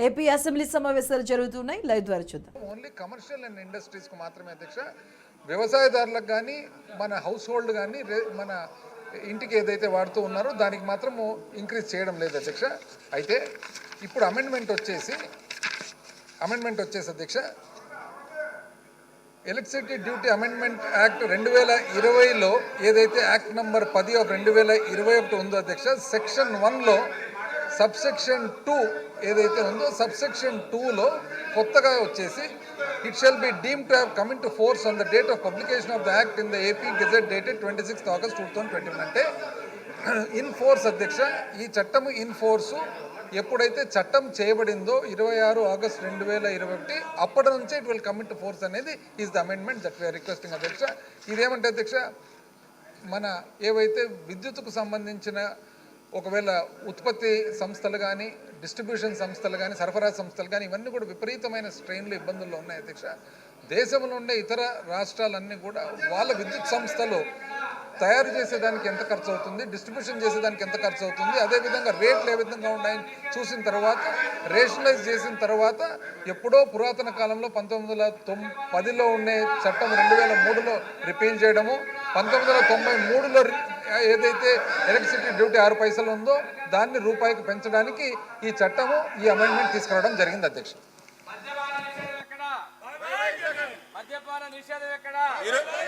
AP assembly సమావేశాలు జరుగుతున్నాయి. Live ద్వారా చూద్దాం. ఓన్లీ కమర్షియల్ అండ్ ఇండస్ట్రీస్కు మాత్రమే అధ్యక్ష. వ్యవసాయదారులకు కానీ మన హౌస్ హోల్డ్ కానీ మన ఇంటికి ఏదైతే వాడుతూ ఉన్నారో దానికి మాత్రము ఇంక్రీజ్ చేయడం లేదు అధ్యక్ష. అయితే ఇప్పుడు అమెండ్మెంట్ వచ్చేసి అధ్యక్ష ఎలక్ట్రిసిటీ డ్యూటీ అమెండ్మెంట్ యాక్ట్ 2020లో ఏదైతే యాక్ట్ నంబర్ 10/2021 ఉందో అధ్యక్ష, సెక్షన్ 1లో సబ్సెక్షన్ 2 ఏదైతే ఉందో సబ్సెక్షన్ 2లో కొత్తగా వచ్చేసి it shall be deemed to have come in to force on the date of publication of the act in the AP gazette dated 26 August 2021. అంటే in force అధ్యక్ష, ఈ చట్టము ఇన్ ఫోర్సు ఎప్పుడైతే చట్టం చేయబడిందో 26 ఆగస్ట్ 2021 అప్పటి నుంచే it will come in to force అనేది is the amendment that we are requesting అధ్యక్ష. ఇదేమంటే అధ్యక్ష, మన ఏవైతే విద్యుత్తుకు సంబంధించిన ఒకవేళ ఉత్పత్తి సంస్థలు కానీ డిస్ట్రిబ్యూషన్ సంస్థలు కానీ సరఫరా సంస్థలు కానీ ఇవన్నీ కూడా విపరీతమైన స్ట్రెయిన్లు ఇబ్బందుల్లో ఉన్నాయి అధ్యక్ష. దేశంలో ఉండే ఇతర రాష్ట్రాలన్నీ కూడా వాళ్ళ విద్యుత్ సంస్థలు తయారు చేసేదానికి ఎంత ఖర్చు అవుతుంది, డిస్ట్రిబ్యూషన్ చేసేదానికి ఎంత ఖర్చు అవుతుంది, అదేవిధంగా రేట్లు ఏ విధంగా ఉన్నాయని చూసిన తర్వాత రేషనలైజ్ చేసిన తర్వాత ఎప్పుడో పురాతన కాలంలో 1910లో ఉండే చట్టం 2003లో రిపీల్ చేయడము, 1993లో ఏదైతే ఎలక్ట్రిసిటీ డ్యూటీ 6 పైసలు ఉందో దాన్ని రూపాయికి పెంచడానికి ఈ చట్టము ఈ అమెండ్మెంట్ తీసుకురావడం జరిగింది అధ్యక్ష.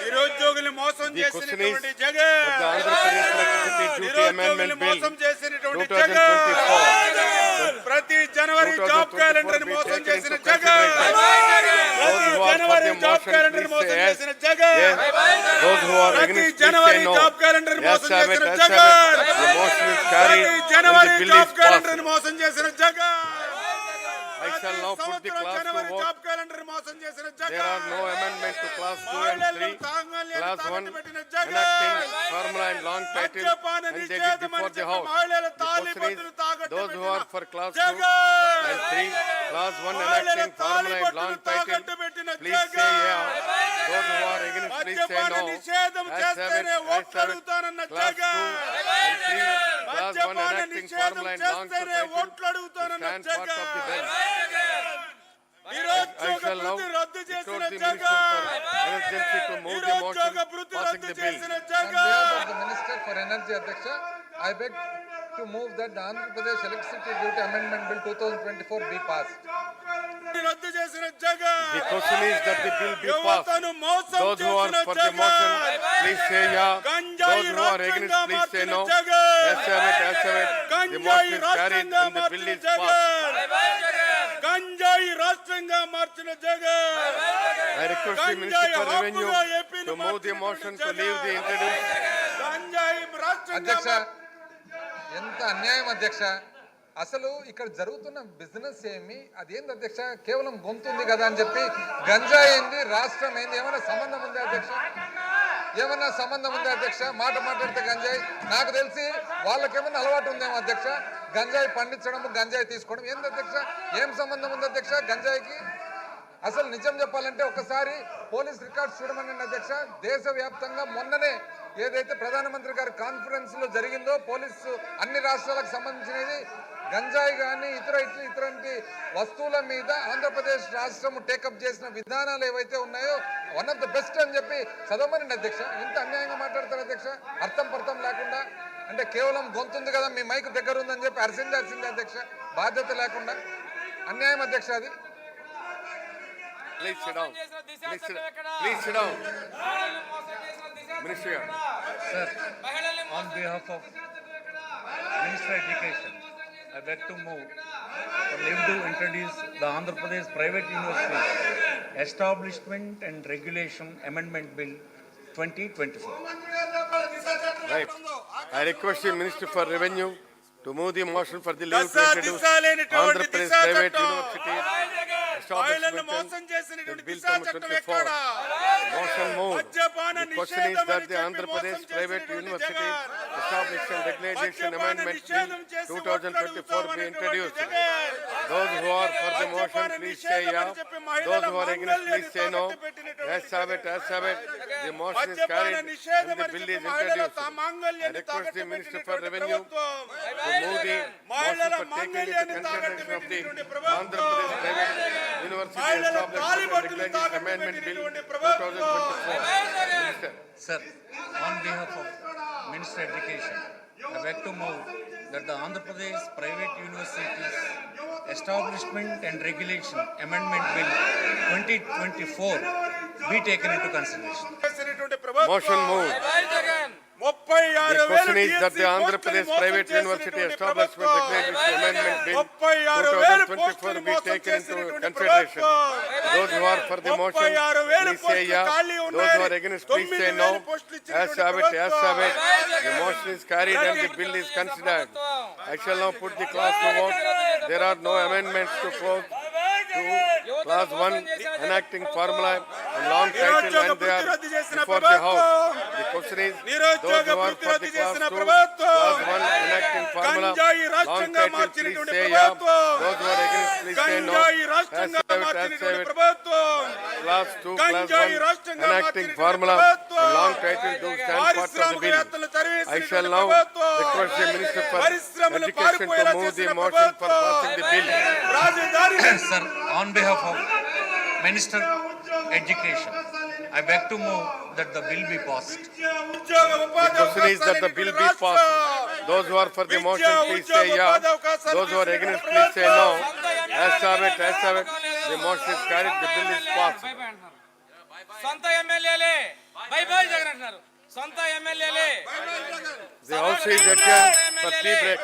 నిరుద్యోగులు మోసం చేసినటువంటి జగన్, నిరుద్యోగులు మోసం చేసినటువంటి జగన్, ప్రతి జనవరి జాబ్ క్యాలెండర్ మోసం చేసిన జగన్, ప్రతి జనవరి జాబ్ క్యాలెండర్ మోసం చేసిన జగన్, ప్రతి జనవరి జాబ్ క్యాలెండర్ మోసం చేసిన జగన్, ప్రతి జనవరి జాబ్ క్యాలెండర్ మోసం చేసిన Jagan. I shall now put the class to vote. There are no amendment to class 2 and 3. Class 1 enacting formula and long title and take it before the House. The question is, those who are for class 2 and 3, class 1 enacting formula and long title, please say yeah. Those who are against, please say no. As have it, class 2 and 3, class 1 enacting formula and long title, stand part of the bill. I shall now request the Minister for Emergency to move the motion passing the bill. On behalf of the Minister for Energy Adhyaksha, I beg to move that the Andhra Pradesh Electricity Duty Amendment Bill 2024 be passed. The question is that the bill be passed. Those who are for the motion, please say yeah. Those who are against, please say no. As have it, the motion is carried and the bill is passed. గంజాయి రాష్ట్రంగా మార్చిన Jagan, I request the Minister for Revenue to move the motion to leave the introduced. గంజాయి అధ్యక్ష, ఎంత అన్యాయం అధ్యక్ష. అసలు ఇక్కడ జరుగుతున్న బిజినెస్ ఏమి, అదేంది అధ్యక్ష, కేవలం గొంతుంది కదా అని చెప్పి గంజాయి ఏంది, రాష్ట్రం ఏంది, ఏమైనా సంబంధం ఉందా అధ్యక్ష? ఏమన్నా సంబంధం ఉందా అధ్యక్ష? మాట్లాడితే గంజాయి, నాకు తెలిసి వాళ్ళకేమైనా అలవాటు ఉందేమో అధ్యక్ష, గంజాయి పండించడం గంజాయి తీసుకోవడం. ఏంది అధ్యక్ష, ఏం సంబంధం ఉంది అధ్యక్ష గంజాయికి? అసలు నిజం చెప్పాలంటే ఒకసారి పోలీస్ రికార్డ్స్ చూడమని అధ్యక్ష. దేశవ్యాప్తంగా మొన్ననే ఏదైతే ప్రధానమంత్రి గారి కాన్ఫరెన్స్ లో జరిగిందో పోలీసు అన్ని రాష్ట్రాలకు సంబంధించినది గంజాయి కానీ ఇతరంటి వస్తువుల మీద ఆంధ్రప్రదేశ్ రాష్ట్రం టేకప్ చేసిన విధానాలు ఏవైతే ఉన్నాయో వన్ ఆఫ్ ద బెస్ట్ అని చెప్పి చదవమని అధ్యక్ష. ఇంత అన్యాయంగా మాట్లాడతారు అధ్యక్ష, అర్థం పర్థం లేకుండా. అంటే కేవలం గొంతుంది కదా, మీ మైక్ దగ్గర ఉందని చెప్పి అరిసిందాల్సిందే అధ్యక్ష, బాధ్యత లేకుండా. అన్యాయం అధ్యక్ష అది. Please sit down. Please sit down. Minister. Sir, on behalf of Minister of Education, I beg to move for leave to introduce the Andhra Pradesh Private Universities Establishment and Regulation Amendment Bill 2024. Right. I request the Minister for Revenue to move the motion for the leave to introduce Andhra Pradesh Private University Establishment మహిళలను మోసం చేసినటువంటి దిశా చట్టం ఎక్కడ? Motion moved. మద్యపాన The question is నిషేధం that అని the చెప్పి Andhra మోసం Pradesh Private చేసినటువంటి University జగన్. Establishment Regulation మద్యపాన Amendment నిషేధం Bill చేసి 2024 be ఒక్కడుగుతామనేటువంటి introduced. Jagan. Those who are for the motion, మద్యపాన please say నిషేధం yeah. అని చెప్పి మహిళల Those who are against, please మాంగళ్యాన్ని say no. తాకట్టు పెట్టినటువంటి Yes, have it, yes, have it. The motion is మద్యపాన carried నిషేధం and the అని bill చెప్పి is మహిళల introduced. I మాంగళ్యాన్ని request తాకట్టు the Minister for పెట్టినటువంటి Revenue ప్రభుత్వం. to move the motion మహిళల for taking into మాంగళ్యాన్ని తాకట్టు consideration of the పెట్టినటువంటి Andhra ప్రభుత్వం. Pradesh Private University మహిళల Establishment తాలిబొట్టును Regulation తాకట్టు Amendment Bill పెట్టినటువంటి ప్రభుత్వం. 2024. Minister. Sir, on behalf of Minister Education, I beg to move that the Andhra Pradesh Private Universities Establishment and Regulation Amendment Bill 2024 be taken into consideration. చేసినటువంటి ప్రభుత్వం. Motion moved. 36,000 The question is that the DSC Andhra పోస్టులను Pradesh మోసం Private University చేసినటువంటి Establishment ప్రభుత్వం. Regulation Amendment Bill 36,000 2024 పోస్టులను be మోసం taken into చేసినటువంటి consideration. ప్రభుత్వం. Those who are for the motion, 36,000 please say yeah. ఖాళీ Those ఉన్నాయి. who are against, please say no. 9,000 పోస్టులు Yes, ఇచ్చినటువంటి have it, yes, have it. ప్రభుత్వం. The motion is carried and the bill is considered. I shall now put the class to vote. There are no amendments to close to class 1 enacting formula and long title and they are before the house. The question is, those who are for the class 2, class 1 enacting formula, గంజాయి long రాష్ట్రంగా title, please మార్చినటువంటి say yeah. ప్రభుత్వం. Those who are against, please say no. గంజాయి Yes, రాష్ట్రంగా have it, yes, మార్చినటువంటి have it. ప్రభుత్వం. Class 2, class గంజాయి 1 రాష్ట్రంగా enacting మార్చినటువంటి formula ప్రభుత్వం. and long title to stand part of the పారిశ్రామికవేత్తలు bill. తరివేసినటువంటి I shall now ప్రభుత్వం. request the Minister for పరిశ్రమలు Education పారిపోయేలా to move the చేసిన motion for ప్రభుత్వం. passing the bill. రాజధాని Sir, on behalf of Minister Education, I beg to move that the bill be passed. ఉద్యోగ ఉపాధి The question is that the bill be passed. Those who are for the motion, please say yeah. Those who are against, please say no. As have it, as have it. The motion is carried, the bill is passed. సొంత ఎమ్మెల్యేలే by by Jagan అంటున్నారు. సొంత ఎమ్మెల్యేలే The house is adjourned for tea break.